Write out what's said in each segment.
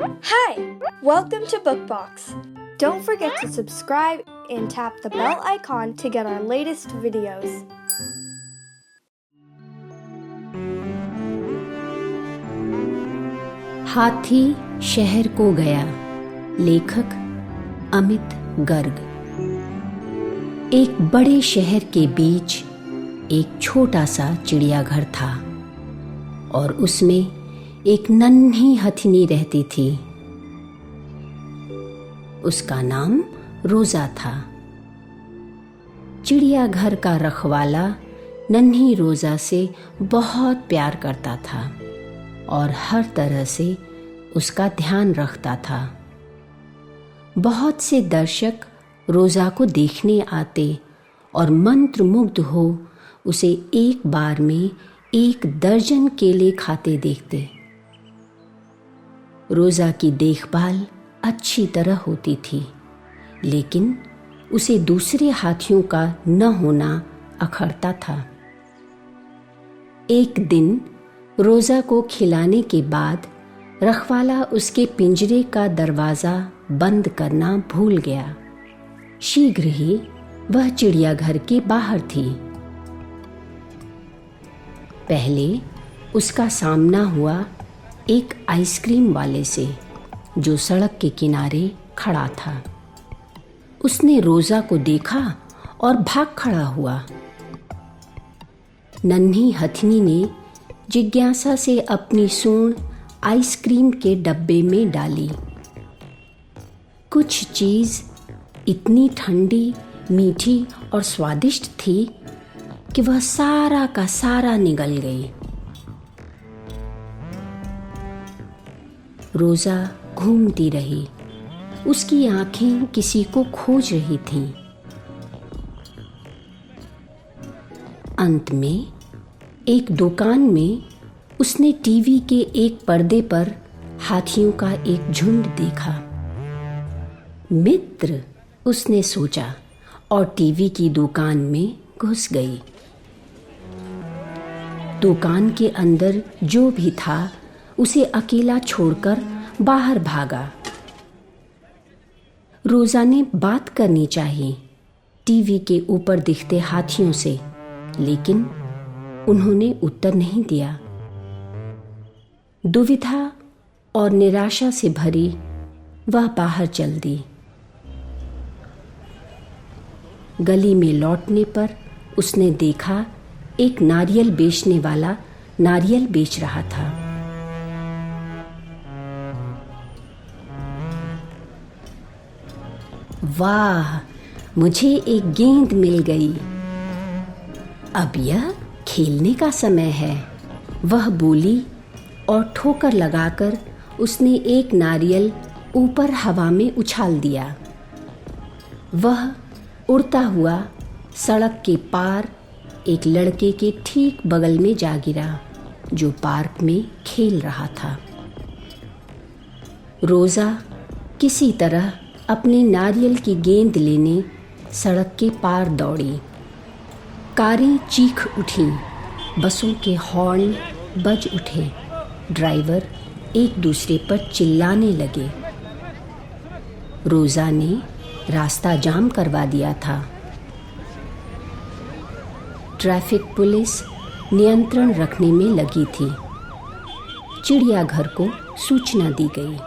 Hi, welcome to Bookbox. Don't forget to subscribe and tap the bell icon to get our latest videos. हाथी शहर को गया। लेखक अमित गर्ग। एक बड़े शहर के बीच एक छोटा सा चिड़ियाघर था और उसमें एक नन्ही हथिनी रहती थी। उसका नाम रोजा था। चिड़ियाघर का रखवाला नन्ही रोजा से बहुत प्यार करता था और हर तरह से उसका ध्यान रखता था। बहुत से दर्शक रोजा को देखने आते और मंत्रमुग्ध हो उसे एक बार में 1 दर्जन केले खाते देखते। रोजा की देखभाल अच्छी तरह होती थी, लेकिन उसे दूसरे हाथियों का न होना अखरता था। एक दिन रोजा को खिलाने के बाद रखवाला उसके पिंजरे का दरवाज़ा बंद करना भूल गया। शीघ्र ही वह चिड़ियाघर के बाहर थी। पहले उसका सामना हुआ एक आइसक्रीम वाले से जो सड़क के किनारे खड़ा था। उसने रोजा को देखा और भाग खड़ा हुआ। नन्ही हथिनी ने जिज्ञासा से अपनी सूंड आइसक्रीम के डब्बे में डाली। कुछ चीज़ इतनी ठंडी, मीठी और स्वादिष्ट थी कि वह सारा का सारा निगल गई। रोजा घूमती रही। उसकी आंखें किसी को खोज रही थीं। अंत में एक दुकान में उसने टीवी के एक पर्दे पर हाथियों का एक झुंड देखा। मित्र, उसने सोचा और टीवी की दुकान में घुस गई। दुकान के अंदर जो भी था उसे अकेला छोड़कर बाहर भागा। रोजा ने बात करनी चाहिए टीवी के ऊपर दिखते हाथियों से, लेकिन उन्होंने उत्तर नहीं दिया। दुविधा और निराशा से भरी वह बाहर चल दी। गली में लौटने पर उसने देखा एक नारियल बेचने वाला नारियल बेच रहा था। वाह, मुझे एक गेंद मिल गई। अब यह खेलने का समय है, वह बोली और ठोकर लगाकर उसने एक नारियल ऊपर हवा में उछाल दिया। वह उड़ता हुआ सड़क के पार एक लड़के के ठीक बगल में जा गिरा जो पार्क में खेल रहा था। रोजा किसी तरह अपने नारियल की गेंद लेने सड़क के पार दौड़ी। कारें चीख उठीं, बसों के हॉर्न बज उठे, ड्राइवर एक दूसरे पर चिल्लाने लगे। रोजा ने रास्ता जाम करवा दिया था। ट्रैफिक पुलिस नियंत्रण रखने में लगी थी। चिड़ियाघर को सूचना दी गई।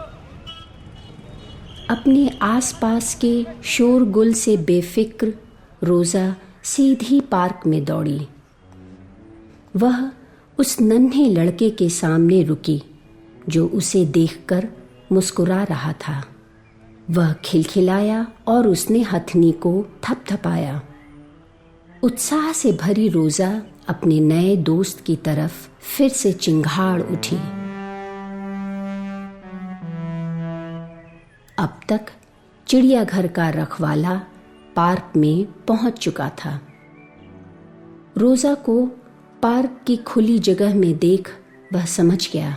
अपने आसपास के शोरगुल से बेफिक्र रोजा सीधी पार्क में दौड़ी। वह उस नन्हे लड़के के सामने रुकी जो उसे देखकर मुस्कुरा रहा था। वह खिलखिलाया और उसने हथनी को थपथपाया। उत्साह से भरी रोजा अपने नए दोस्त की तरफ फिर से चिंगाड़ उठी। अब तक चिड़ियाघर का रखवाला पार्क में पहुंच चुका था। रोजा को पार्क की खुली जगह में देख वह समझ गया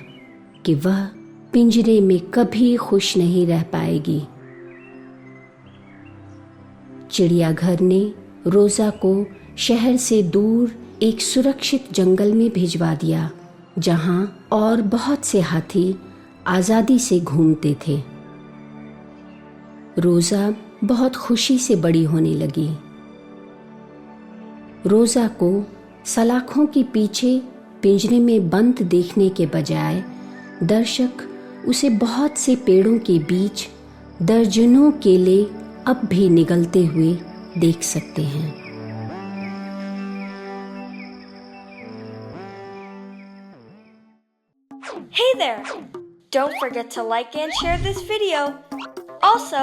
कि वह पिंजरे में कभी खुश नहीं रह पाएगी। चिड़ियाघर ने रोजा को शहर से दूर एक सुरक्षित जंगल में भिजवा दिया, जहां और बहुत से हाथी आज़ादी से घूमते थे। रोज़ा बहुत खुशी से बड़ी होने लगी। रोज़ा को सलाखों के पीछे पिंजरे में बंद देखने के बजाय दर्शक उसे बहुत से पेड़ों के बीच दर्जनों केले अब भी निगलते हुए देख सकते हैं। Hey there! Don't forget to like and share this video. Also,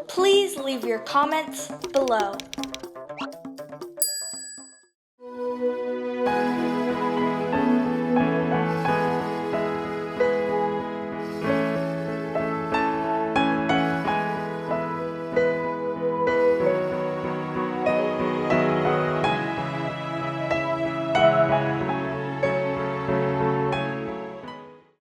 please leave your comments below.